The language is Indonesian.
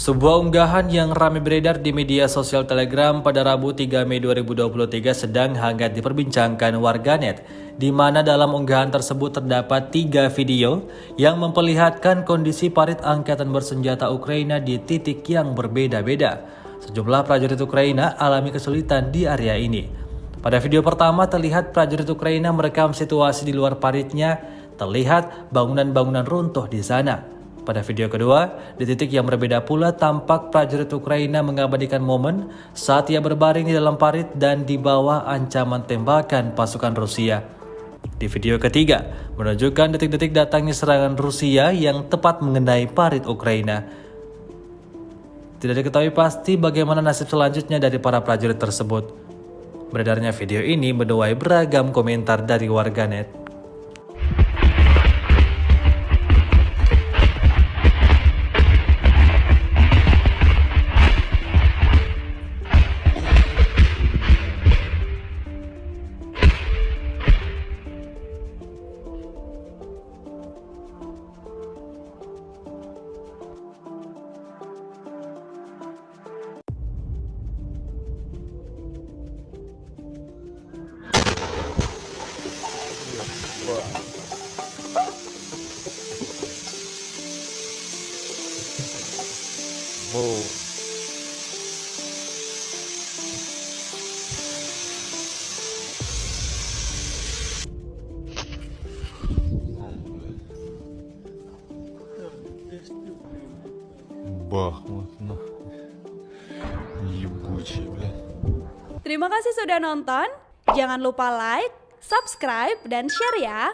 Sebuah unggahan yang ramai beredar di media sosial Telegram pada Rabu 3 Mei 2023 sedang hangat diperbincangkan warganet, di mana dalam unggahan tersebut terdapat 3 video yang memperlihatkan kondisi parit angkatan bersenjata Ukraina di titik yang berbeda-beda. Sejumlah prajurit Ukraina alami kesulitan di area ini. Pada video pertama terlihat prajurit Ukraina merekam situasi di luar paritnya, terlihat bangunan-bangunan runtuh di sana. Pada video kedua, di titik yang berbeda pula tampak prajurit Ukraina mengabadikan momen saat ia berbaring di dalam parit dan di bawah ancaman tembakan pasukan Rusia. Di video ketiga, menunjukkan detik-detik datangnya serangan Rusia yang tepat mengenai parit Ukraina. Tidak diketahui pasti bagaimana nasib selanjutnya dari para prajurit tersebut. Beredarnya video ini menuai beragam komentar dari warganet. Oh. Бахмут, ну. Ебучий, блядь. Terima kasih sudah nonton. Jangan lupa like, subscribe, dan share ya.